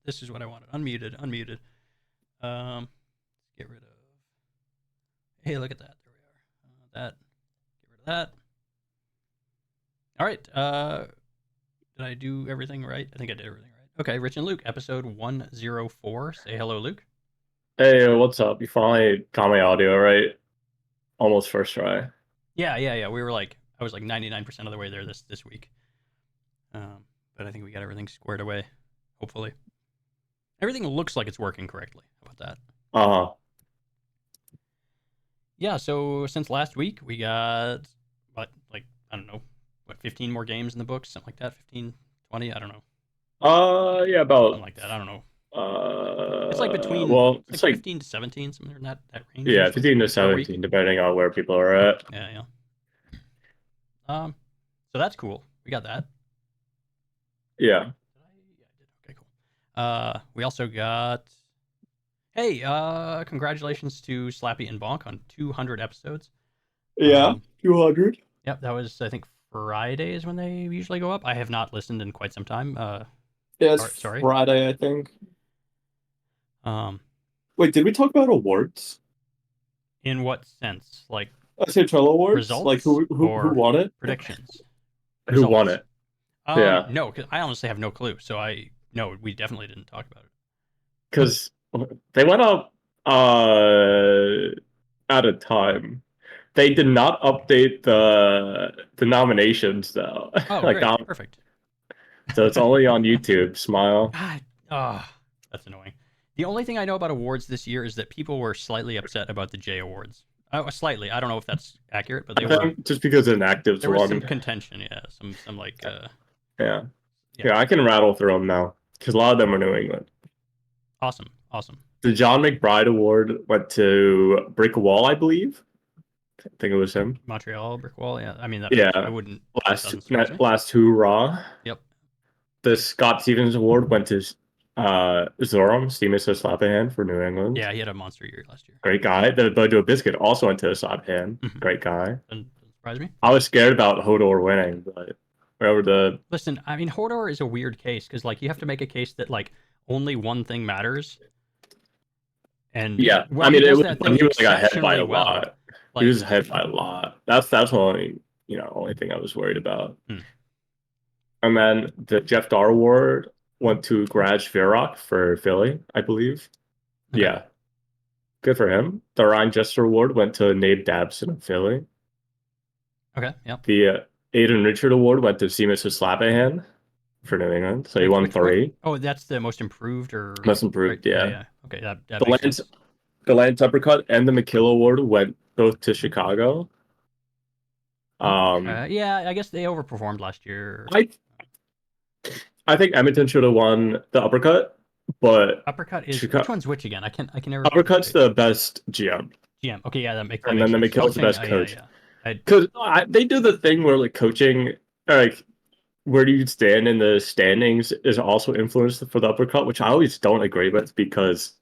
This is what I wanted. Unmuted. Get rid of. Hey, look at that. There we are. That. Get rid of that. All right. Did I do everything right? I think I did everything right. Okay, Rich and Luke, episode 104. Say hello, Luke. Hey, what's up? You finally got my audio right. Almost first try. Yeah. I was like 99% of the way there this week. But I think we got everything squared away. Hopefully, everything looks like it's working correctly. How about that? Uh-huh. Yeah. So since last week, we got I don't know, 15 more games in the books, something like that. 15, 20, I don't know, Yeah, something about like that. I don't know. It's like well, it's like it's like 15 to 17, something in that range yeah, usually 15 to per week. 17, depending on where people are at. Yeah. So that's cool. We got that. Yeah. Yeah, I did. Okay, cool. We also got. Hey, congratulations to Slappy and Bonk on 200 episodes. Yeah, Um, 200. yep, that was I think Fridays when they usually go up. I have not listened in quite some time. Yeah, it's Sorry. Friday, I think. Um, Wait, did we talk about awards? in what sense? Like SHL awards? Like results who or won it? predictions? Who won Results. it? Yeah. No, because I honestly have no clue. So no, we definitely didn't talk about it. Because they went up uh at a time. They did not update the nominations though. Oh, like great, perfect. so it's only on YouTube. Smile. God, that's annoying. The only thing I know about awards this year is that people were slightly upset about the J Awards. Slightly. I don't know if that's accurate, but I think just because inactives there was some one. contention. Yeah, some like Yeah. yeah. Yeah, I can rattle through them now because a lot of them are New England. Awesome. The John McBride Award went to Brick Wall, I believe. I think it was him. Montreal brick wall. Yeah, I mean I Yeah. wouldn't. That Last doesn't surprise me. last hoorah. Yep. The Scott Stevens Award went to Zoram Steamus Slapahan for New England. Yeah, he had a monster year last year. Great guy. The Bojo Biscuit also went to Slapahan. Mm-hmm. Great guy. Doesn't surprise me. I was scared about Hodor winning, but whatever the Listen, I mean Hodor is a weird case because like you have to make a case that like only one thing matters, and yeah. I while he mean, it does was that when thing he was like ahead by exceptionally a well, lot. He like was ahead by a lot. That's only only thing I was worried about. hmm, And then the Jeff Dar Award went to Garage Virok for Philly, I believe. okay, Yeah, good for him. The Ryan Jester Award went to Nate Dabson of Philly. yep. The Aiden Richard Award went to Seamus Slapahan for New England. So he Wait, won which what? three. Oh, that's the most improved or Most right? improved, Yeah, yeah. yeah. Okay, that The makes Lance sense. the Lance Uppercut and the McKill Award went both to Chicago. Okay, yeah, I guess they overperformed last year. I I think Edmonton should have won the uppercut, but Uppercut is which Chicago one's which again? I can never keep it uppercut's straight. the best GM, GM. Okay, yeah, that and makes then the sense. Oh, McKill's the saying best yeah, coach. yeah. I Because they do the thing where like coaching, like where do you stand in the standings is also influenced for the uppercut, which I always don't agree with because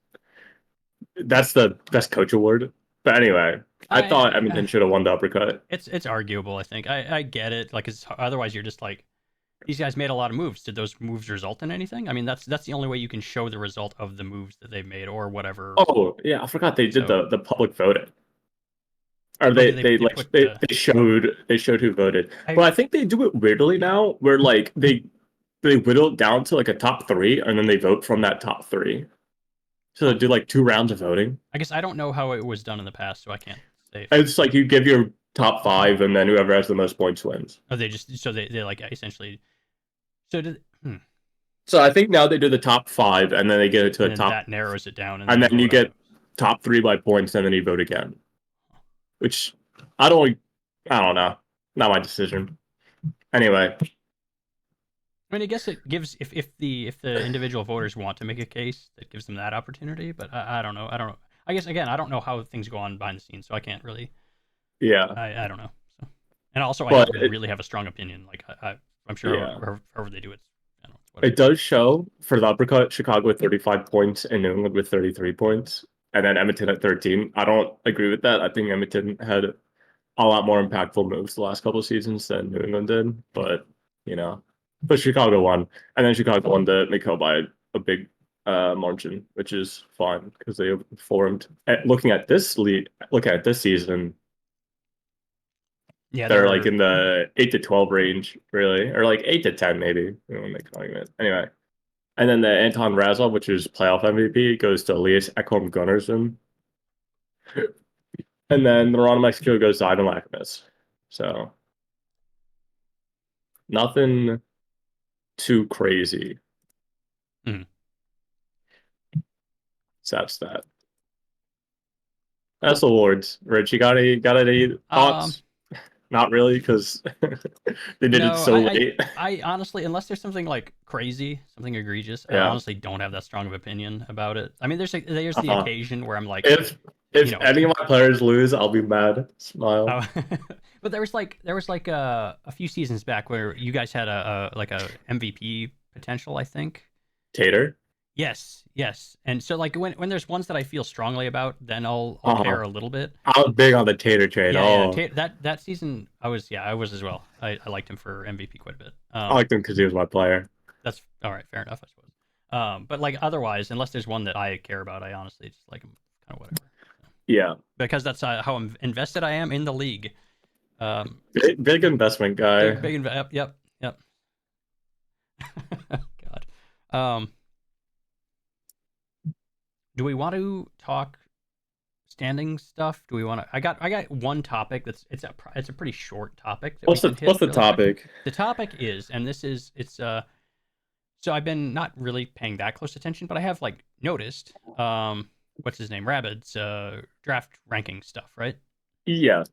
that's the best coach award. But anyway, I thought I Edmonton should have won the uppercut. it's arguable. I think I get it. Like, otherwise you're just like these guys made a lot of moves. Did those moves result in anything? I mean, that's the only way you can show the result of the moves that they made or whatever. Oh yeah, I forgot they did So, the public voting. Or oh, they they like put they showed who voted. I But I think they do it weirdly now, where like they whittle it down to like a top three, and then they vote from that top three. So huh. they do like two rounds of voting. I guess I don't know how it was done in the past, so I can't say And for it's like you give your top five, and then whoever has the most points wins. oh they just so they like essentially so did So I think now they do the top five, and then they get it to and a then top, that narrows it down, and then and you then you vote on get it. top three by points, and then you vote again. Which I don't, I don't know, not my decision. Anyway, I mean, I guess it gives if the individual voters want to make a case, that gives them that opportunity. But I don't know. I don't know. I guess again, I don't know how things go on behind the scenes, so I can't really. yeah, I don't know. So, and also, I but don't really have a strong opinion. Like I'm sure yeah. however they do it, I don't know, it's It whatever. does show for the uppercut, Chicago with 35 points and New England with 33 points, and then Edmonton at 13. I don't agree with that. I think Edmonton had a lot more impactful moves the last couple of seasons than New England did, but you know, but Chicago won, and then Chicago won the Miko by a big margin, which is fun because they performed. Looking at this season, Yeah, they're like they're in the 8 to 12 range, really, or like 8 to 10 maybe. We don't make argument anyway. And then the Anton Razov, which is playoff MVP, goes to Elias Ekholm Gunnarsson, and then the Toronto Mexico goes to Ivan Lakamis. So nothing too crazy. Mhm. That's that. That's the awards. Rich, you got any um thoughts? Not really, because they did it no, so late. I honestly, unless there's something like crazy, something egregious, I Yeah. honestly don't have that strong of opinion about it. I mean, there's the Uh-huh. occasion where I'm like, If you if know, any of my players lose, I'll be mad. Smile. uh, but there was like a few seasons back where you guys had a like a MVP potential, I think. Tater. Yes, yes. And so like when there's ones that I feel strongly about, then I'll Uh-huh. care a little bit. I was big on the Tater trade. Yeah, yeah. Oh, That season I was as well. I liked him for MVP quite a bit. I liked him because he was my player. That's all right, fair enough, I suppose. But like otherwise, unless there's one that I care about, I honestly just like him kind of whatever. Yeah. Because that's how invested I am in the league. Big investment guy. Yep. God. Um, do we want to talk standing stuff? Do we want to? I got one topic it's a pretty short topic that we can hit What's the really quick. topic? The topic is, and this is it's so I've been not really paying that close attention, but I have like noticed what's his name, Rabid's draft ranking stuff, right? Yeah.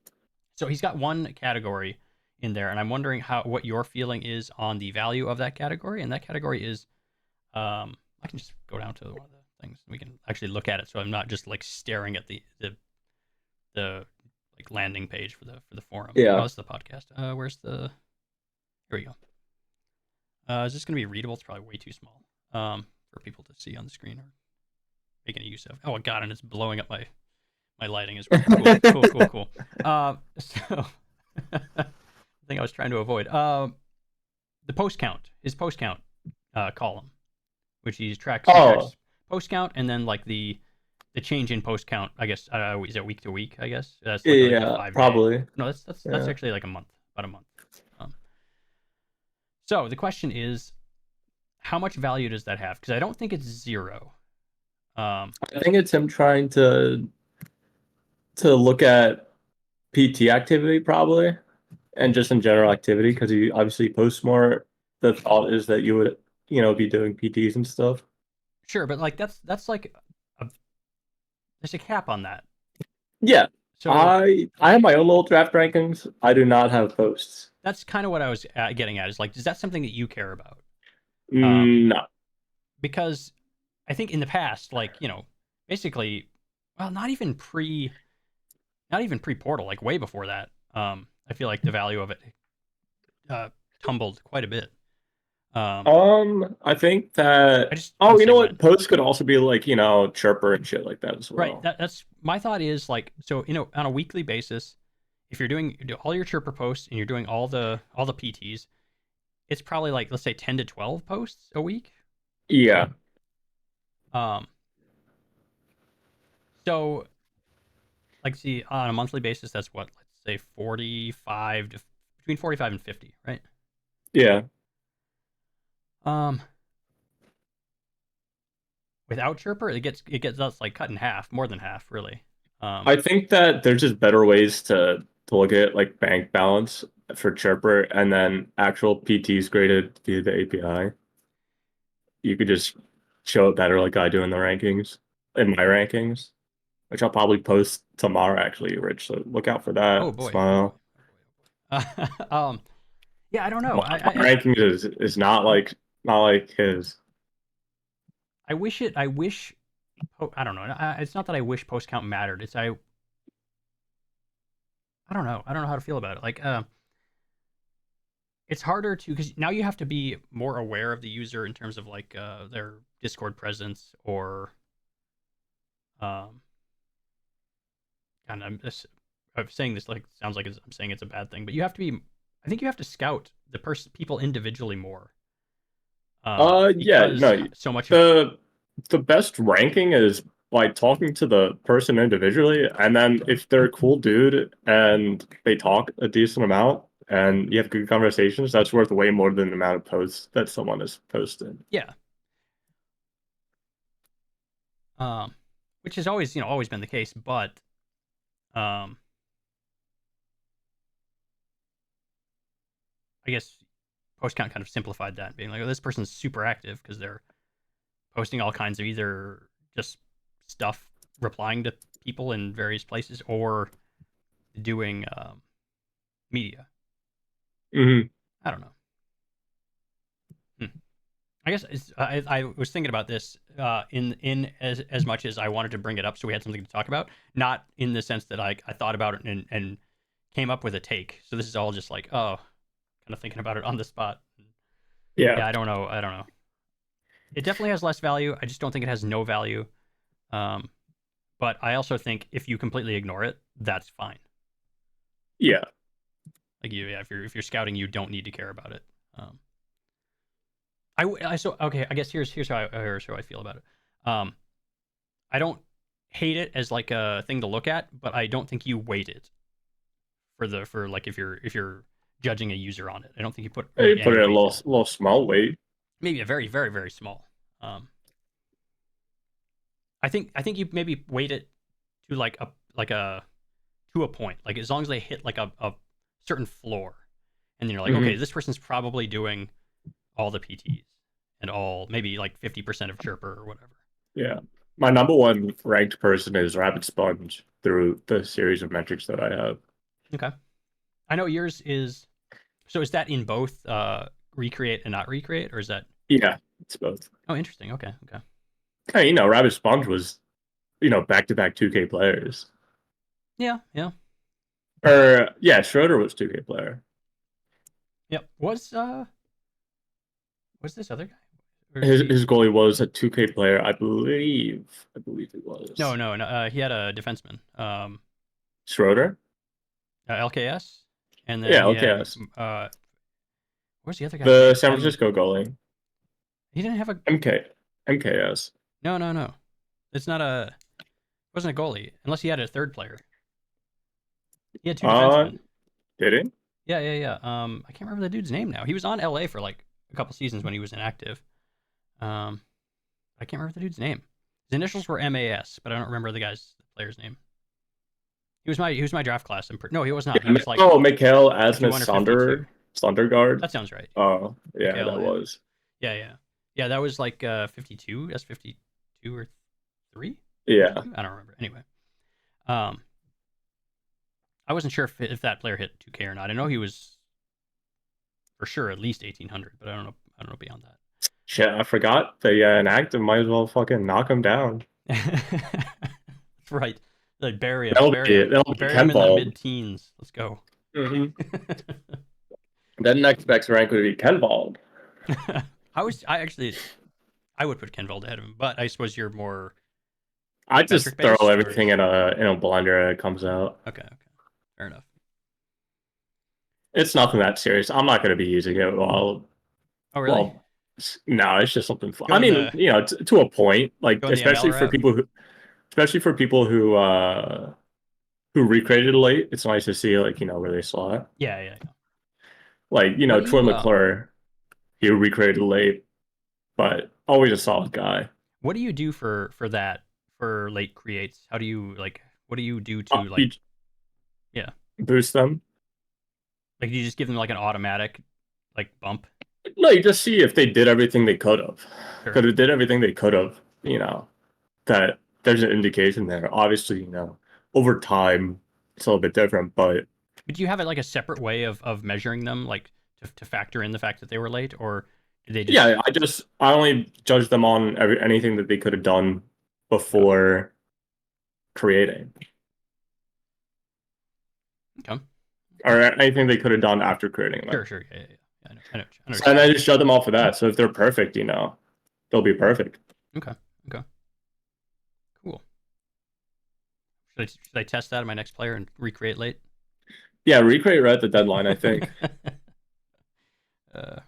So he's got one category in there, and I'm wondering what your feeling is on the value of that category. And that category is, I can just go down to one of the things. We can actually look at it, so I'm not just like staring at the like landing page for the forum. Oh, Yeah. this is the podcast. Where's the? Here we go. Is this going to be readable? It's probably way too small for people to see on the screen or make any use of. Oh God, and it's blowing up my lighting as well. Cool. So the thing I was trying to avoid. The post count, his post count column, which he tracks post count, and then like the change in post count. I guess is it week to week? I guess that's like a Yeah, 5 day. probably. No, that's Yeah. actually like a month, about a month. So the question is, how much value does that have? Because I don't think it's zero. I think it's him trying to look at PT activity probably, and just in general activity because he obviously posts more. The thought is that you would, be doing PTs and stuff. Sure, but like that's like there's a cap on that. Yeah, So I have my own little draft rankings. I do not have posts. that's kind of what I was getting at. Is like, is that something that you care about? No. Because I think in the past, like basically, well, not even pre portal, like way before that. I feel like the value of it tumbled quite a bit. I think that. I just Oh, you know what? went. Posts could also be like chirper and shit like that as well. Right. That's my thought is like, so on a weekly basis, if you do all your chirper posts and you're doing all the PTs, it's probably like, let's say 10 to 12 posts a week. Yeah. So like, see, on a monthly basis, that's what, let's say 45 to between 45 and 50, right? Yeah. Without chirper, it gets that's like cut in half, more than half, really. I think that there's just better ways to look at like bank balance for chirper and then actual PTs graded via the API. You could just show it better like I do in the rankings, in my rankings, which I'll probably post tomorrow actually, Rich. So look out for Oh that. boy. Smile. Yeah, I don't know. My rankings is not like his. I wish it. I wish. I don't know. It's not that I wish post count mattered. It's I don't know. I don't know how to feel about it. Like, it's harder to, because now you have to be more aware of the user in terms of like their Discord presence or, and I'm saying this like sounds like I'm saying it's a bad thing, but you have to be. I think you have to scout the people individually more. Yeah, no. So much. the best ranking is by talking to the person individually, and then if they're a cool dude and they talk a decent amount and you have good conversations, that's worth way more than the amount of posts that someone has posted. Yeah. Um, which has always, always been the case, but um, I guess post count kind of simplified that, being like, oh, this person's super active because they're posting all kinds of either just stuff, replying to people in various places, or doing media. Hmm. I don't know. I guess I was thinking about this in as much as I wanted to bring it up, so we had something to talk about. Not in the sense that I thought about it and came up with a take. So this is all just like, oh, kind of thinking about it on the spot. Yeah. Yeah, I don't know. I don't know. It definitely has less value. I just don't think it has no value. Um, but I also think if you completely ignore it, that's fine. Yeah. Like yeah, if you're scouting, you don't need to care about it. Um, so okay. I guess here's how I feel about it. Um, I don't hate it as like a thing to look at, but I don't think you weight it for like if you're judging a user on it. I don't think you put You really put any it a weight in it. little small weight. Maybe a very very very small. Um, I think you maybe weight it to like a to a point. Like as long as they hit like a certain floor, and then you're like, okay, Hmm. this person's probably doing all the PTs and all maybe like 50% of chirper or whatever. Yeah. My number one ranked person is Rabbit Sponge through the series of metrics that I have. Okay, I know yours is. So is that in both recreate and not recreate, or is that? Yeah, it's both. Oh, interesting. Okay, okay. Hey, Rabbit Sponge was, back to back 2K players. Yeah, yeah, Or yeah, Schroeder was 2K player. yep. Was this other guy? Or is His he? goalie was a 2K player, I believe. I believe it No, was no, no. He had a defenseman. Schroeder. LKS, and then Yeah, he had LKS. what's the other guy's The name? San Francisco goalie, He didn't have a. MK, MKS. No, no, no. It's not a. Wasn't a goalie unless he had a third player. He had two Uh, defensemen. did it? Yeah, yeah, yeah. I can't remember the dude's name now. He was on LA for like a couple seasons when he was inactive. Um, I can't remember the dude's name. His initials were MAS, but I don't remember the player's name. He was my draft class. No, he was not. He Yeah. was like Oh, Mikhail 51 Asmus or 52. Sondergaard. That sounds right. Oh, yeah, Mikhail, that yeah, was. yeah, yeah, yeah. That was like 52. That's 52 or three. Yeah. 52? I don't remember. Anyway, um, I wasn't sure if that player hit 2K or not. I know he was for sure at least 1800, but I don't know. I don't know beyond Shit, I forgot the inactive. Might as well fucking knock him down. that. That's right. Like bury him, That'll be bury him Ken in the Ball. mid-teens. Let's go. Hmm. Then next best rank would be Ken Ball. I would put Ken Veld ahead of him, but I suppose you're more I metric just throw based, or everything in a blender and it comes out. okay, okay, fair enough. It's nothing that serious. I'm not going to be using it Oh, really? well. No, it's just something fun. I Going mean, the to a point. Like going the ML route? especially for people who recreated late. It's nice to see like where they slot. Yeah, yeah, yeah. Like What do Troy you McClure, he recreated late, but always a solid guy. what do you do for that for late creates? How do you like? What do you do to You like? Yeah, boost them. like do you just give them like an automatic like bump? No, you just see if they did everything they could have. Sure. Because it did everything they could have, that there's an indication there. Obviously, over time it's a little bit different, but But do you have it like a separate way of measuring them, like to factor in the fact that they were late, or do they just yeah, I only judge them on anything that they could have done okay? before creating, Okay. or anything they could have done after creating them. Sure, sure. Yeah, yeah, yeah. I know. I know. I know what So, you and mean. I just judge them off of that. So if they're perfect, they'll be perfect. Okay. Okay. Cool. Should I test that on my next player and recreate late? Yeah, recreate right at the deadline, I think. uh,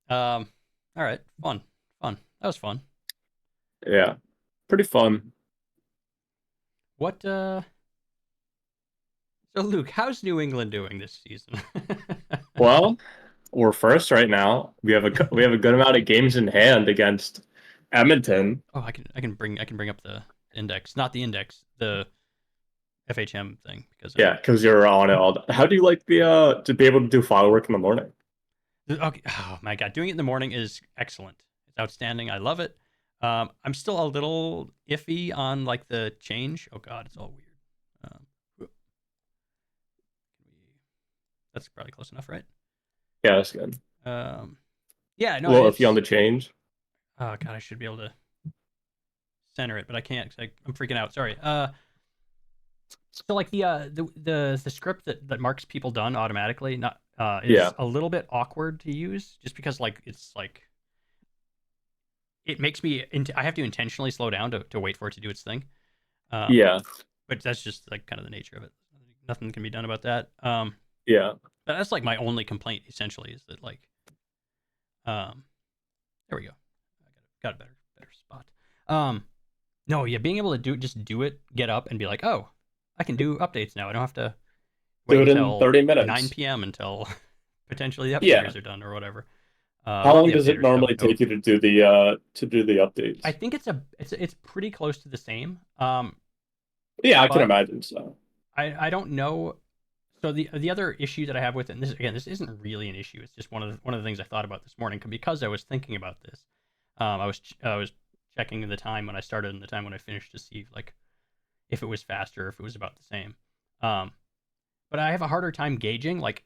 um. All right. Fun. Fun. That was fun. Yeah, pretty fun. What so Luke, how's New England doing this season? Well, we're first right now. We have a good amount of games in hand against Edmonton. Oh, I can bring up the index, not the index, the FHM thing because Yeah, because you're on it all. How do you like the to be able to do file work in the morning? okay. Oh my god, doing it in the morning is excellent. It's outstanding. I love it. I'm still a little iffy on like the change. Oh god, it's all weird. Um, that's probably close enough, right? Yeah, that's good. Um, yeah, no, Well, if you on it's. the change. Oh god, I should be able to center it, but I can't. 'Cause I'm freaking out. Sorry. So like the script that marks people done automatically not Yeah, is a little bit awkward to use just because like it's like it makes me I have to intentionally slow down to wait for it to do its thing. Um, yeah, but that's just like kind of the nature of it. Nothing can be done about that. yeah. But that's like my only complaint essentially is that like um, there we go. I got a better spot. No, yeah, being able to do it, get up and be like, oh, I can do updates now. I don't have to Do wait it in until 30 9 minutes. p.m. until potentially the Yeah. updaters are done or whatever. How Love long the does it updaters though. normally take you to do the I updates? think it's pretty close to the same. Yeah, I can But imagine so. I don't know. So the other issue that I have with it, and this isn't really an issue. It's just one of the things I thought about this morning because I was thinking about this. I was checking the time when I started and the time when I finished to see like if it was faster, if it was about the same. Um, but I have a harder time gauging like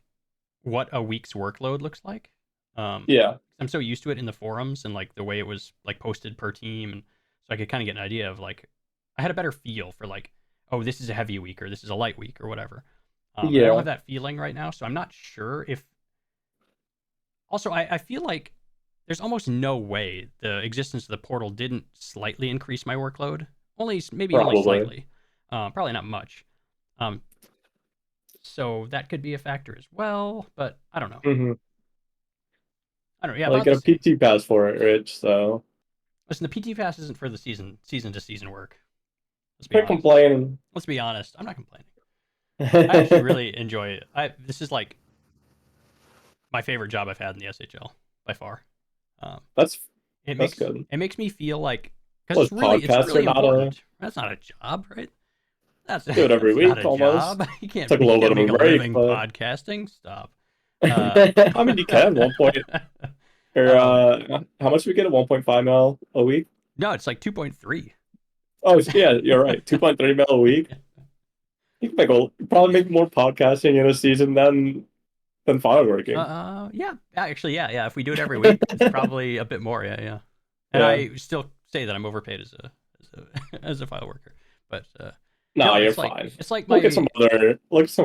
what a week's workload looks like. Um, Yeah. I'm so used to it in the forums and like the way it was like posted per team, and so I could kind of get an idea of like I had a better feel for like, oh, this is a heavy week or this is a light week or whatever. And I don't Yeah. have that feeling right now, so I'm not sure if. Also, I feel like there's almost no way the existence of the portal didn't slightly increase my workload. Maybe only Probably. slightly. Probably not much. Um, so that could be a factor as well, but I don't know. Hmm. I don't know. Yeah, Well, you about get the a same. PT pass for it, Rich, so Listen, the PT pass isn't for the season to season work. Let's be quit honest. complaining. Let's be honest. I'm not complaining. I actually really enjoy it. This is like my favorite job I've had in the SHL by far. Um, That's it that's makes good. it makes me feel like because Was it's podcasts are really not a important. That's not a job, right? That's do it every that's not week a almost. job. Took a little You bit can't of make a a break, living but podcasting. Stop. Uh, I mean you can 1 point or um, how much we get at 1.5 mil a week? no, it's like 2.3. Oh yeah, you're right. 2.3 mil a week. You can make you probably make more podcasting in a season than fireworking. Yeah, actually, yeah. If we do it every week, it's probably a bit more. Yeah, yeah. And Yeah. I still say that I'm overpaid as as a file worker, but No, no, you're fine. it's like Look at some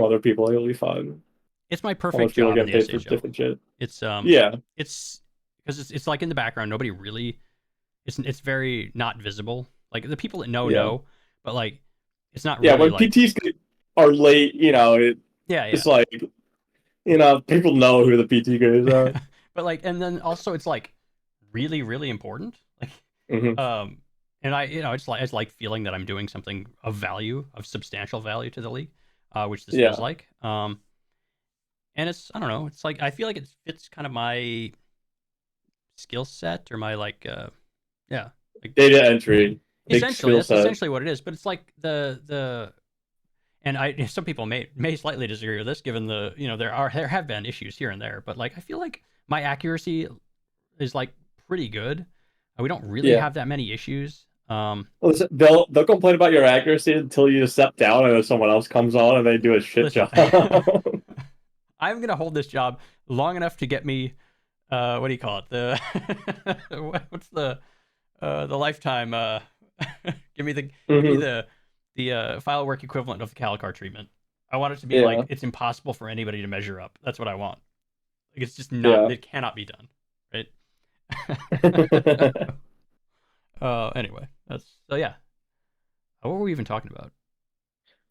other people. You'll be fine. it's my How perfect much people job in get the paid for SHL. different shit. It's Yeah. it's because it's like in the background. Nobody really it's very not visible. Like the people that Yeah. know, but like it's not Yeah. really When like PTs are late, yeah, yeah. it's like, people know who the PT guys are. But like and then also it's like really important. Like Hmm. um and it's like feeling that I'm doing something of value, of substantial value to the league, which this feels Yeah. like. And it's I don't know, it's like I feel like it fits kind of my skill set or my like yeah, like Data entry, big essentially skill that's set. essentially what it is. But it's like the and I some people may slightly disagree with this given the there have been issues here and there, but like I feel like my accuracy is like pretty good. We don't really Yeah. have that many issues. Listen, they'll complain about your accuracy until you step down and then someone else comes on and they do a shit Listen, job. I'm gonna hold this job long enough to get me what do you call it? What's the lifetime give me Hmm. the file work equivalent of the Calicar treatment. I want it to be like Yeah. it's impossible for anybody to measure up. That's what I want. Like it's just not Yeah. it cannot be done, right? Anyway, that's so yeah. What were we even talking about?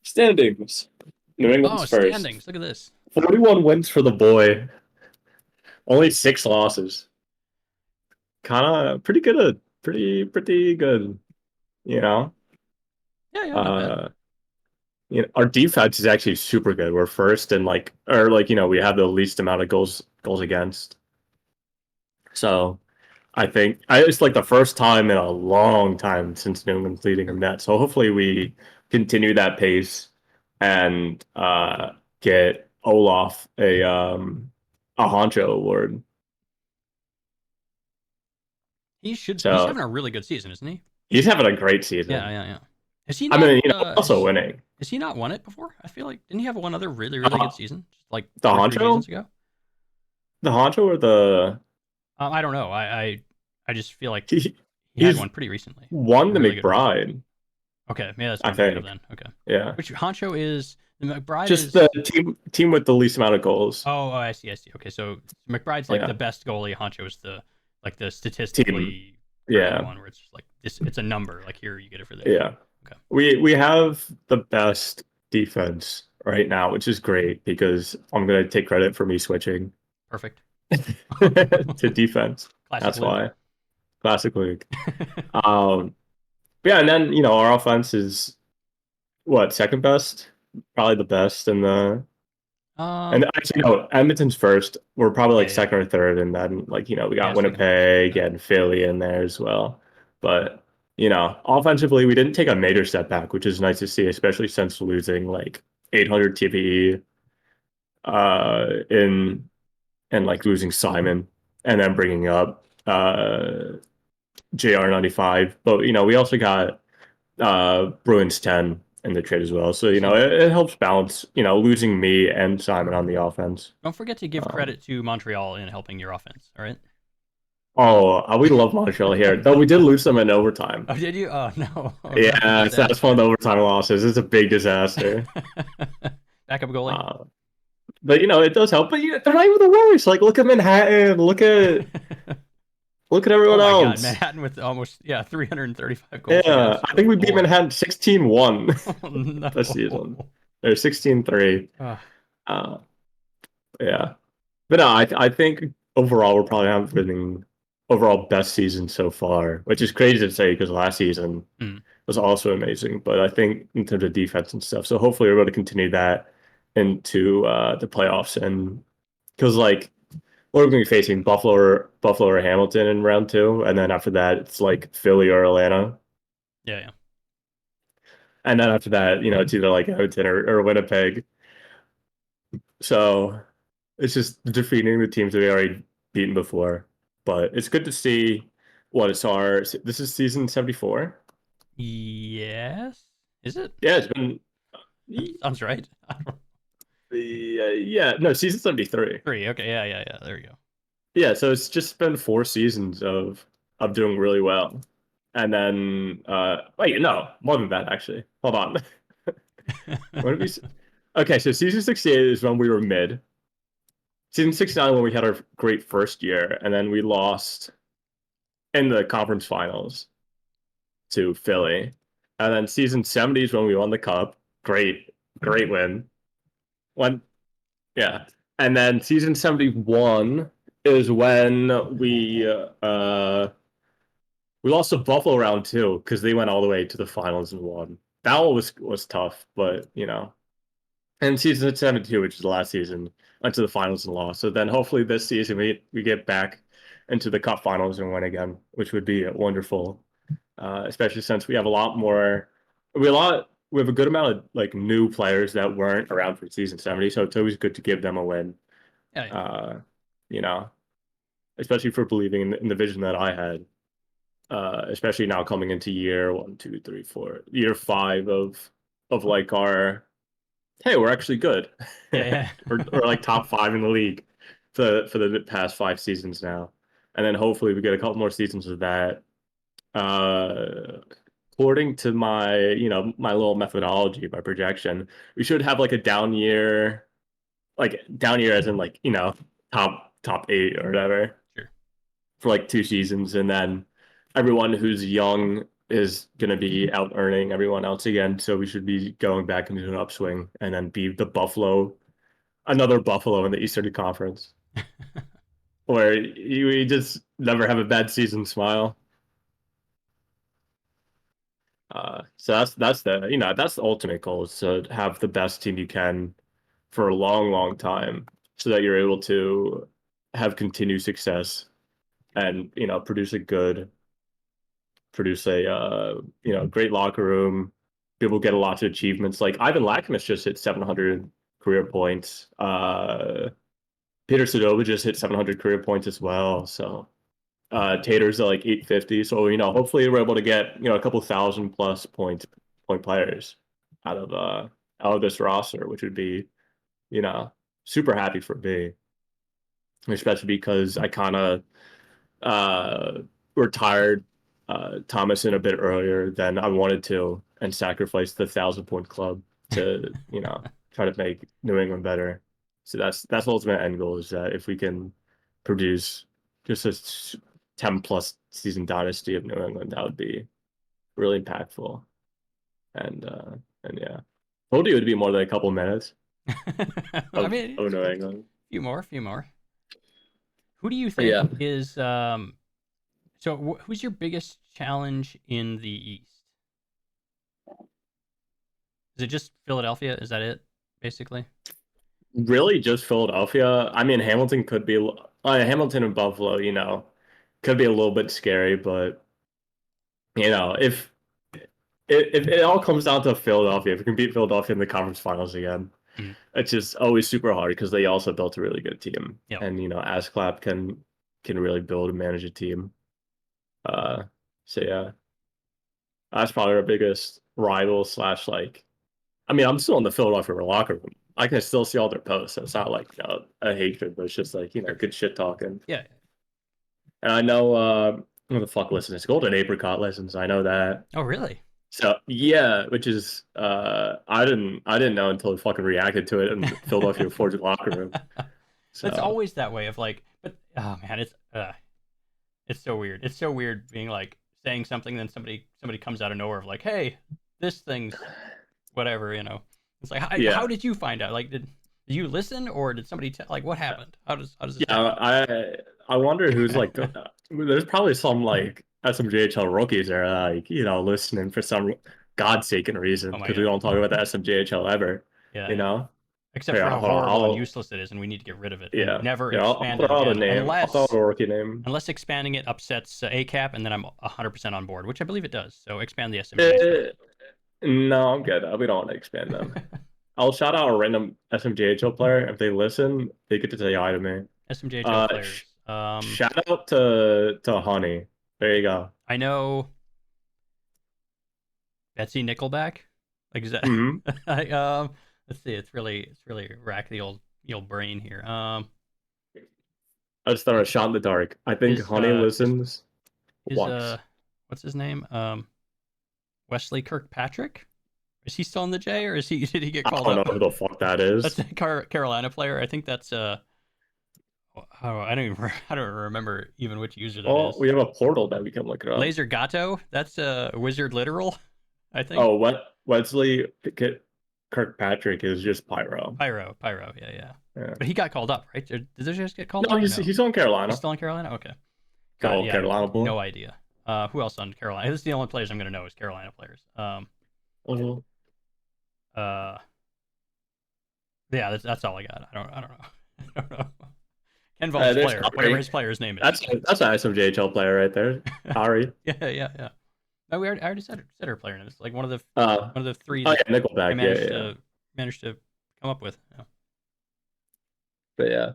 Standings. New Oh, England's first. standings. Look at this. 41 wins for the boy. Only 6 losses. Kind of pretty good. pretty good. You know, Yeah, yeah, not bad. uh, our defense is actually super good. We're first and like, or like, we have the least amount of goals against. So I think it's like the first time in a long time since New England's leading a net. So hopefully we continue that pace and get Olaf a Honcho award. He's So having a really good season, isn't he? he's having a great Yeah, season. yeah, yeah. Has he I not mean, also winning. has he not won it before? I feel like didn't he have one other really, really good Uh, season? Just like the 2 or 3 Honcho, seasons ago? the Honcho, or the I don't know. I just feel like he, he had he's one pretty recently. won A the really good one. McBride, Okay, yeah, that's what I I'm thinking of think. then. Okay. Yeah, Which Honcho is the McBride just the is team with the least amount of goals. I see, I see. Okay, so McBride's like Yeah, the best goalie, Honcho is the team. statistically driven Yeah, one where it's just like this it's a number, like here you get it for this. yeah. Okay. We have the best defense right now, which is great because I'm gonna take credit for me switching Perfect. to defense. Classic That's Luke. why. Classic League. Um, yeah, and then our offense is what, second best? Probably the best in the and um actually no, Edmonton's first. We're probably yeah, like yeah. second or third, and then like we Yeah, got second first. Winnipeg Yeah. and Philly in there as well. But offensively, we didn't take a major step back, which is nice to see, especially since losing like 800 TPE in and like losing Simon and then bringing up JR95. But we also got Bruins 10 in the trade as well. So it helps balance losing me and Simon on the offense. Don't forget to give Um, credit to Montreal in helping your offense, all right? we love Montreal here, though we did lose them in overtime. Oh, did you? Oh no. Oh, Yeah, so that's one of disaster. the overtime losses. It's a big disaster. Backup goalie. Uh, but it does help. But they're not even the worst. Like look at Manhattan. Look at Oh everyone my God, else. Manhattan with almost 335 goals Yeah, against. I Good think we beat Lord. Manhattan 16-1 Oh no. this season. They're 16-3. Uh, Uh, yeah. But no, I think overall we're probably having overall best season so far, which is crazy to say because last season hmm. was also amazing. But I think in terms of defense and stuff, so hopefully we're able to continue that into the playoffs, and because like we're going to be facing Buffalo or Hamilton in round two, and then after that it's like Philly or Atlanta, Yeah, yeah. and then after that it's either like Hamilton or Winnipeg. So it's just defeating the teams that we already beaten before. But it's good to see what it's our. This is season 74. Yes. Is it? Yeah, it's been. Sounds right. Yeah, no, season 73. 3. Okay, yeah, yeah, yeah. There you go. Yeah, so it's just been 4 seasons of doing really well. And then wait, no, more than that actually. Hold on. What did we Okay, so season 68 is when we were mid. Season 69 when we had our great first year, and then we lost in the conference finals to Philly. And then season 70 is when we won the cup. Great win. When Yeah. And then season 71 is when we lost to Buffalo round two because they went all the way to the finals and won. That one was tough, but and season 72, which is the last season, went to the finals and lost. So then hopefully this season we get back into the cup finals and win again, which would be wonderful. Especially since we have a lot more we have a good amount of like new players that weren't around for season 70, so it's always good to give them a win. Yeah, yeah. Uh, you know, especially for believing in the vision that I had. Especially now coming into year one, two, three, four, year five of like our hey, we're actually good. Yeah, We're like top five in the league for the past 5 seasons now. And then hopefully we get a couple more seasons of that. Uh, According to my, my little methodology, my projection, we should have like down year as in like, top eight or whatever sure. for like 2 seasons, and then everyone who's young is gonna be out earning everyone else again. So we should be going back into an upswing and then be another Buffalo in the Eastern Conference, where we just never have a bad season smile. So that's that's the ultimate goal is to have the best team you can for a long, long time, so that you're able to have continued success and produce a great locker room. People get a lot of achievements. Like Ivan Lakamus just hit 700 career points. Peter Sadova just hit 700 career points as well. So Tater's at like 850. So hopefully we're able to get a couple thousand plus point players out of this roster, which would be you know super happy for me, especially because I kind of retired Thomason a bit earlier than I wanted to and sacrificed the 1,000 point club to try to make New England better. So that's the ultimate end goal is that if we can produce just a 10 plus season dynasty of New England, that would be really impactful. And yeah, told you it would be more than a couple minutes I of, mean, of it's New good. England. A few more. Who do you But think yeah, is who's your biggest challenge in the East? Is it just Philadelphia? Is that it, basically? really just Philadelphia. I mean, Hamilton could be Hamilton and Buffalo, could be a little bit scary, but if it all comes down to Philadelphia, if we can beat Philadelphia in the conference finals again, Mm. it's just always super hard because they also built a really good team, Yep. and Asclap can really build and manage a team. Uh, so yeah, that's probably our biggest rival slash like. I mean, I'm still in the Philadelphia locker room. I can still see all their posts. So it's not like a hatred, but it's just like good shit talking. Yeah. And I know who the fuck listens. Golden Apricot listens. I know that. Oh, really? So yeah, which is I didn't know until he fucking reacted to it in Philadelphia Ford's locker room. It's So always that way of like, but oh man, it's so weird. It's so weird being like saying something, then somebody comes out of nowhere of like, hey, this thing's whatever, It's like, how yeah, did you find out? Like, did you listen or did somebody tell? Like, what happened? How does this yeah. happen? I wonder who's like. There's probably some like SMJHL rookies there, like listening for some godsaken reason Oh my because we god. don't talk about the SMJHL ever. Yeah, You yeah. know. Except for Here, how hold on. horrible and I'll useless it is, and we need to get rid of it and yeah. never Yeah. I'll expand it throw out a again, name. I'll throw out a unless rookie name. expanding it upsets ACAP, and then I'm 100% on board, which I believe it does. So expand the SMJHL. Eh, no, I'm good. We don't want to expand them. I'll shout out a random SMJHL player. If they listen, they get to say hi to me. SMJHL Uh, players. Shout out to Honey. There you go. I know Betsy Nickelback. Like is that? Hmm. Let's see. It's really racked the old brain here. I just thought a shot in the dark. I think Is Honey listens is once. what's his name? Wesley Kirkpatrick. Is he still in the J, or is he did he get I called don't know up? who the fuck that That's is. a Carolina player. I think that's oh, I don't remember even which user that Well, is. we have a portal that we can look it up. Laser Gato. That's a wizard literal. I think. Oh, what Wesley Kirkpatrick is just Pyro. Pyro. Yeah, yeah. Yeah. But he got called up, right? Did they just get called No, up or he's no? he's on He's Carolina. still in Carolina. Okay. Good God, old yeah, Carolina boy. no idea. Who else on Carolina? This is the only players I'm gonna know is Carolina players. Mhm. Uh, yeah, that's all I got. I don't know. I don't know. Ken Vogel's There's player, whatever Ari. his player's name is. That's an SMJHL player right there. Ari. Yeah. No, I already said her player name. It's like Uh, one of the three oh that yeah, I Nickelback. Yeah, managed yeah, yeah. to come up with. But yeah.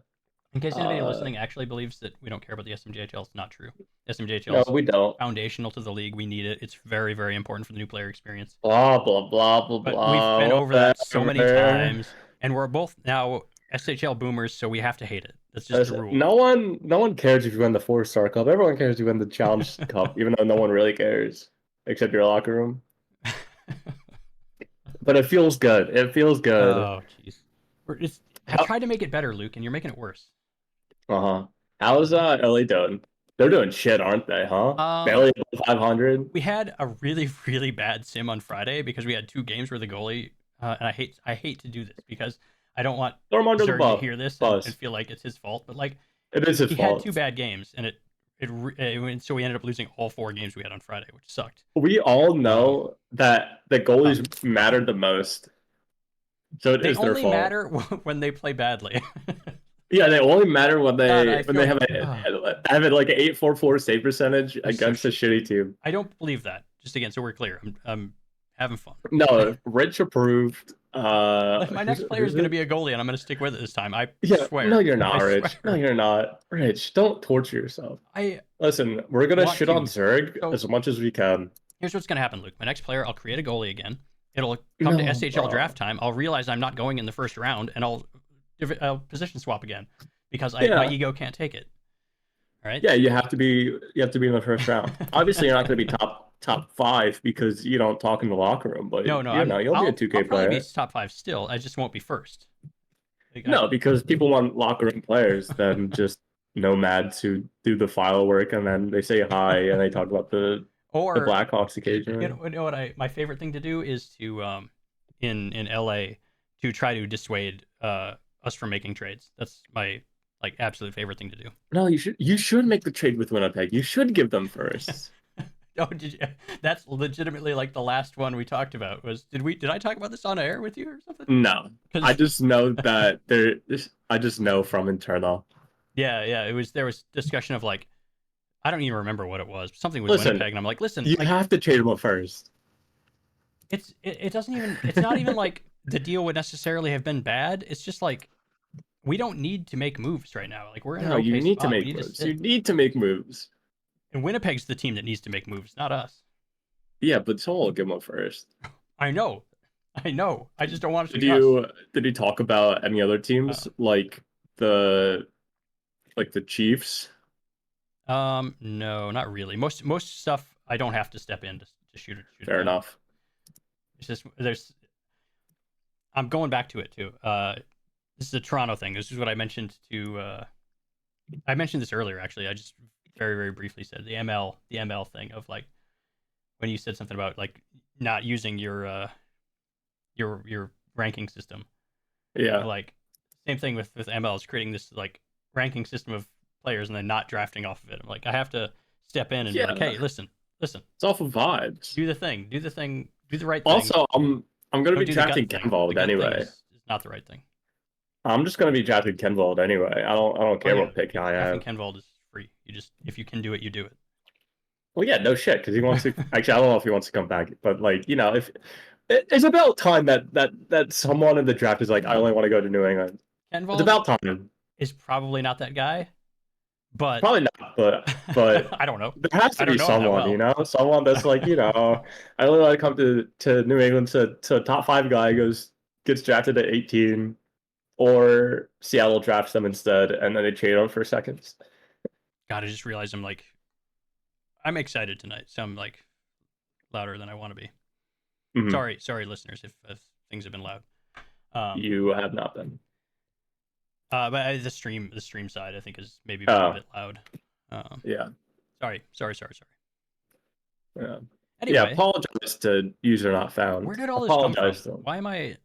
In case anybody Uh, listening actually believes that we don't care about the SMJHL, it's not true. SMJHL no, is we don't. foundational to the league. We need it. It's very, very important for the new player experience. Blah blah blah blah But we've been blah. over that so many Whatever. times, and we're both now SHL boomers, so we have to hate it. That's just the rule. No one cares if you win the 4-star cup. Everyone cares if you win the challenge cup, even though no one really cares except your locker room. But it feels good. It feels good. Oh, jeez. I How, tried to make it better, Luke, and you're making it worse. uh-huh. How's LA doing? They're doing shit, aren't they, huh? Um, Barely above 500. we had a really, really bad sim on Friday because we had two games where the goalie, and I hate to do this because I don't want Throw them under the Zerg to hear this and bus. feel like it's his fault, but like It is his he had two fault. bad games, and it so we ended up losing all 4 games we had on Friday, which sucked. We all know that the goalies mattered the most, so it They is their only fault. matter when they play badly. Yeah, they only matter when God, they I feel have like an 844 save percentage against so a shitty team. I don't believe that. Just again, so we're clear. I'm having fun. No, Rich approved. My next player is going to be a goalie, and I'm going to stick with it this time. I Yeah, no, swear. you're I not, Rich. No, swear. you're not, Rich. Don't torture yourself. I Listen, we're gonna want shit on to. Zerg So as much as we can. here's what's going to happen, Luke. My next player, I'll create a goalie again. It'll come to No, SHL draft time. I'll realize I'm not going in the first round, and I'll position swap again because my yeah, ego can't take it. All right. yeah. You have to be in the first round. Obviously, you're not gonna be top 5 because you don't talk in the locker room. But No, you know, you'll be a I'll 2K probably be player. top 5 still. I just won't be first. Like, No, because people want locker room players than just nomads who do the file work and then they say hi and they talk about the or Blackhawks occasionally. you know what my favorite thing to do is to in LA to try to dissuade us from making trades. That's my like absolute favorite thing to do. No, you should make the trade with Winnipeg. You should give them first. Oh, did you? That's legitimately like the last one we talked about. Did I talk about this on air with you or something? No, I Because just know that I just know from internal. yeah, there was discussion of like I don't even remember what it was. Something with Listen, Winnipeg, and I'm like, listen, you like have to trade them first. it doesn't even it's not even like the deal would necessarily have been bad. It's just like we don't need to make moves right now. Like we're in an No, you okay need to spot. We make need to moves. You sit. need to make moves. And Winnipeg's the team that needs to make moves, not us. Yeah, but someone will give them first. I know. I know. I just don't want it to Did be us. you talk about any other teams the the Chiefs? No, not really. Most stuff I don't have to step in to shoot it Fair down. enough. It's just I'm going back to it too. This is a Toronto thing. This is what I mentioned to I mentioned this earlier actually. I just very very briefly said the ML thing of like when you said something about like not using your ranking system. Yeah. Like same thing with ML is creating this like ranking system of players and then not drafting off of it. I'm like I have to step in and be like, hey, listen, It's off of vibes. do the thing, do the right thing. Also, I'm gonna be Don't do the gut drafting thing. Kenvold The gut thing anyway. is not the right thing. I'm just gonna be drafting Kenvold anyway. I don't care yeah, what pick I drafting have. Kenvold is free. You just if you can do it, you do it. Well, yeah, no shit, because he wants to. Actually, I don't know if he wants to come back, but like you know, if it's about time that someone in the draft is like, I only want to go to New England. It's Kenvold about time. is probably not that guy, but Probably not, but I don't know. there has I to be don't know him that someone, you well. know, someone that's like, you know, I only want to come to New England to a top 5 guy gets drafted at 18, or Seattle drafts them instead, and then they trade him for seconds. God, I just realized I'm excited tonight, so I'm like louder than I want to be. Mm-hmm. Sorry, listeners, if things have been loud. You have not been. But the stream side I think is maybe a bit loud. Yeah. Sorry. Yeah. Anyway, Yeah. Apologize to user not found. where did all this come Apologize from? to them. Why am I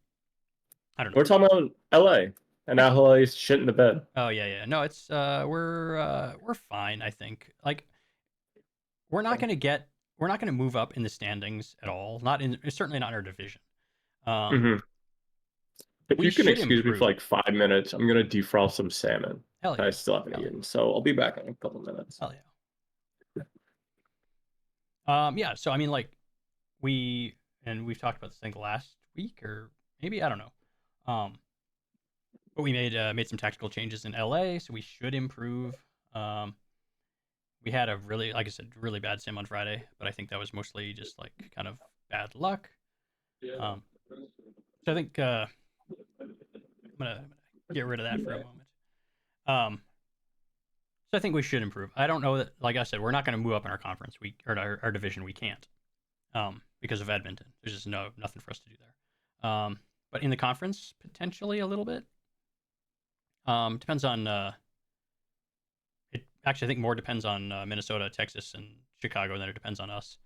don't know. We're talking about LA, and now LA's shit in the bed. Oh yeah. No, it's we're fine. I think like we're not gonna move up in the standings at all. Certainly not in our division. Mm-hmm. If We you can should excuse me improve. for like 5 minutes, I'm gonna defrost some salmon. Hell yeah. I still haven't eaten, so I'll be back in a couple minutes. Hell yeah. Yeah. So I mean, like we've talked about this thing last week or maybe I don't know. But we made some tactical changes in LA, so we should improve. We had a really, like I said, really bad sim on Friday, but I think that was mostly just like kind of bad luck. So I think I'm gonna get rid of that for a moment. So I think we should improve. I don't know that, like I said, we're not going to move up in our conference. Or our division. We can't because of Edmonton. There's just nothing for us to do there. But in the conference, potentially a little bit. Depends on. It actually, I think more depends on Minnesota, Texas, and Chicago than it depends on us.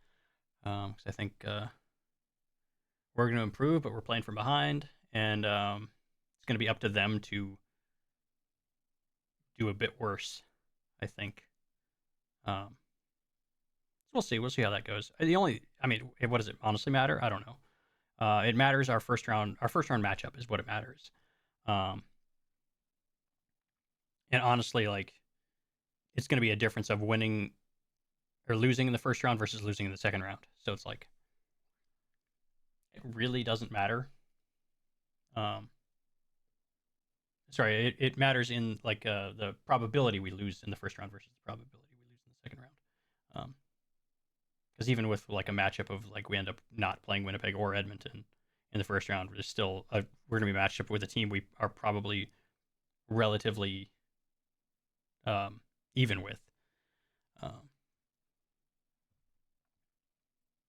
Because I think we're going to improve, but we're playing from behind, and it's going to be up to them to do a bit worse, I think. We'll see. We'll see how that goes. What does it honestly matter? I don't know. It matters our first round. Our first round matchup is what it matters. And honestly, like, it's going to be a difference of winning or losing in the first round versus losing in the second round. So it's like, it really doesn't matter. It matters in like the probability we lose in the first round versus the probability we lose in the second round. Because even with like a matchup of like we end up not playing Winnipeg or Edmonton in the first round, we're going to be matched up with a team we are probably relatively even with.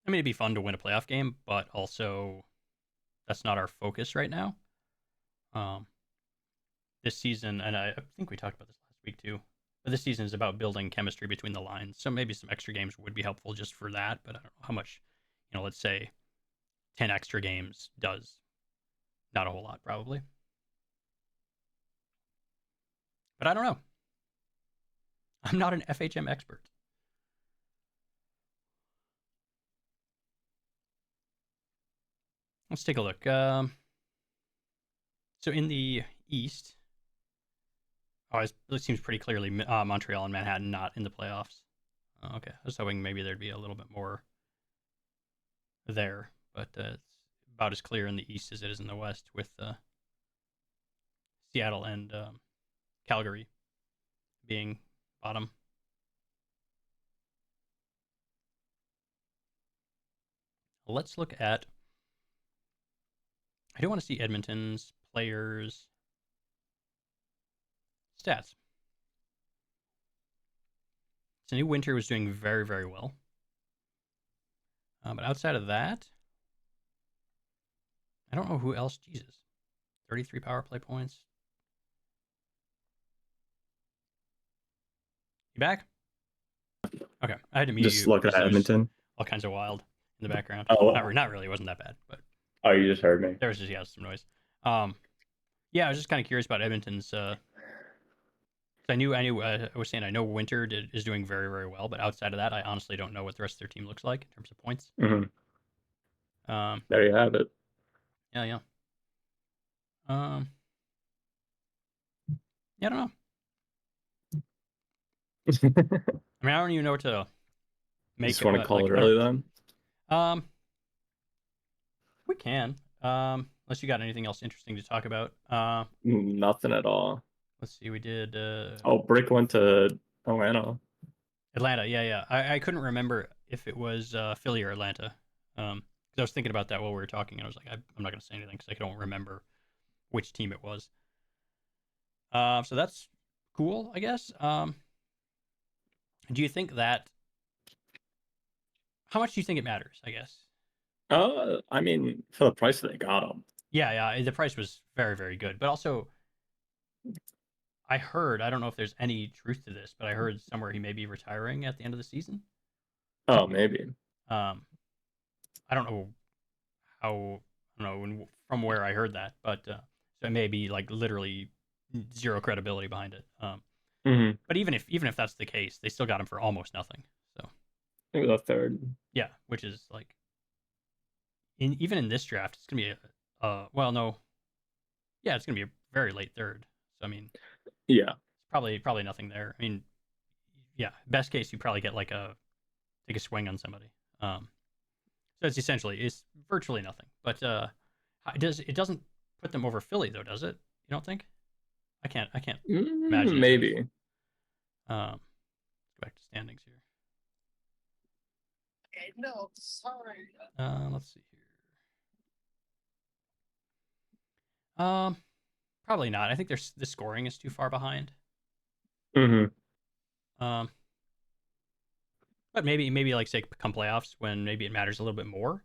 It'd be fun to win a playoff game, but also that's not our focus right now. This season, and I think we talked about this last week too, but this season is about building chemistry between the lines. So maybe some extra games would be helpful just for that, but I don't know how much, let's say 10 extra games does. Not a whole lot, probably. But I don't know. I'm not an FHM expert. Let's take a look. So in the East, it seems pretty clearly Montreal and Manhattan not in the playoffs. Okay, I was hoping maybe there'd be a little bit more there, but it's about as clear in the East as it is in the West, with Seattle and Calgary being bottom. Let's look at. I do want to see Edmonton's players' stats. So New Winter was doing very, very well. But outside of that, I don't know who else. Jesus. 33 power play points. You back? Okay. I had to mute you. Just looking at Edmonton. All kinds of wild in the background. Oh, not really. It wasn't that bad, but. Oh, you just heard me. There was just some noise. Yeah, I was just kind of curious about Edmonton's. I was saying I know Winter is doing very, very well, but outside of that, I honestly don't know what the rest of their team looks like in terms of points. Mm-hmm. There you have it. Yeah. Yeah, I don't know. I don't even know what to make. Just want to call it early then. We can. Unless you got anything else interesting to talk about. Nothing at all. Let's see. We did. Brick went to Atlanta. Atlanta, yeah. I couldn't remember if it was Philly or Atlanta. Because I was thinking about that while we were talking, and I was like, I'm not going to say anything because I don't remember which team it was. So that's cool, I guess. Do you think that? How much do you think it matters? I guess. For the price that they got them. Yeah. The price was very, very good, but also, I heard. I don't know if there's any truth to this, but I heard somewhere he may be retiring at the end of the season. Oh, maybe. I don't know how. I don't know from where I heard that, but so it may be like literally zero credibility behind it. Mm-hmm. But even if that's the case, they still got him for almost nothing. So maybe the third. Yeah, which is like, even in this draft, it's gonna be it's gonna be a very late third. So yeah, it's probably nothing there. Best case you probably get take a swing on somebody. So it's virtually nothing. But it doesn't put them over Philly though, does it? You don't think? I can't imagine. Maybe. Let's go back to standings here. Okay, no, sorry. Let's see here. Probably not. I think the scoring is too far behind. Mm-hmm. But maybe like say come playoffs when maybe it matters a little bit more.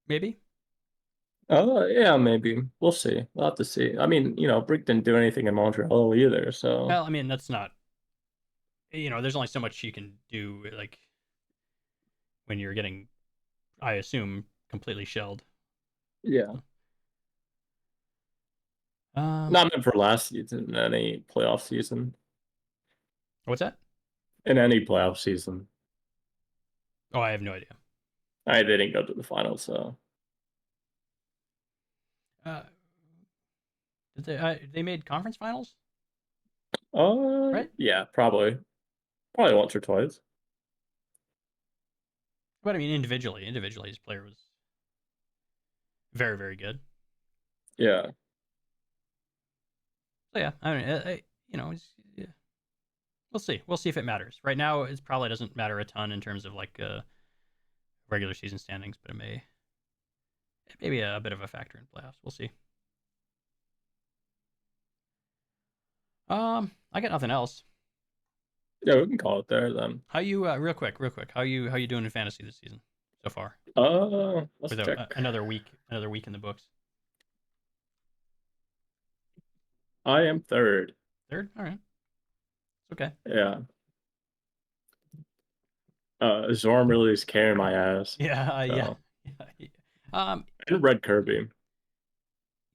Maybe. Yeah, maybe. We'll see. We'll have to see. Brick didn't do anything in Montreal either, so. Well, that's not. There's only so much you can do, like when you're getting, I assume, completely shelled. Yeah. Not meant for last season, any playoff season. What's that? in any playoff season. Oh, I have no idea. They didn't go to the finals, so Uh, did they made conference finals, right? yeah, probably once or twice. But I mean, individually, his player was very, very good. Yeah, So yeah, I mean, yeah. We'll see. We'll see if it matters. Right now, it probably doesn't matter a ton in terms of like regular season standings, but it may be a bit of a factor in playoffs. We'll see. I got nothing else. yeah, we can call it there then. How you real quick? How you doing in fantasy this season so far? Let's With check. another week in the books. I am third. Third, all right, it's okay. Yeah. Zorm really is carrying my ass. Yeah, yeah, So. yeah. Um, And Red Kirby.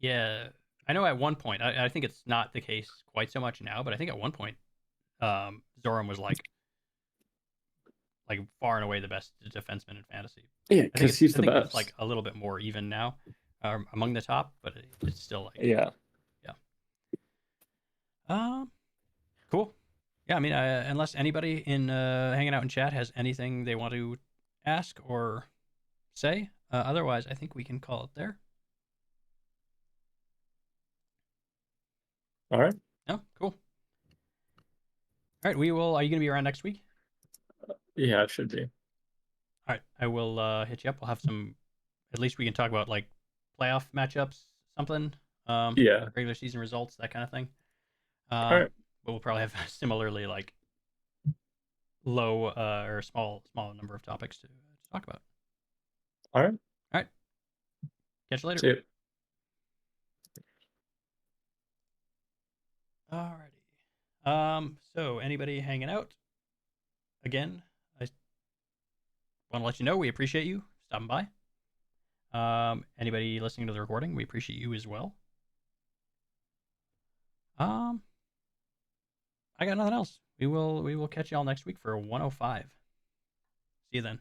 yeah. I know at one point, I think it's not the case quite so much now, but I think at one point, Zoram was like far and away the best defenseman in fantasy. Yeah, because he's the I think best. it's like a little bit more even now, among the top, but it's still like Yeah. Cool. Yeah, I mean, unless anybody in hanging out in chat has anything they want to ask or say, otherwise, I think we can call it there. All right. No, cool. All right, we will. Are you going to be around next week? Yeah, it should be. All right, I will hit you up. We'll have some. At least we can talk about like playoff matchups, something. Yeah. Regular season results, that kind of thing. All right. But we'll probably have similarly like low or small number of topics to talk about. All right. All right. Catch you later. See you. Alrighty. So anybody hanging out? Again, I want to let you know we appreciate you stopping by. Anybody listening to the recording, we appreciate you as well. I got nothing else. We will catch y'all next week for 105. See you then.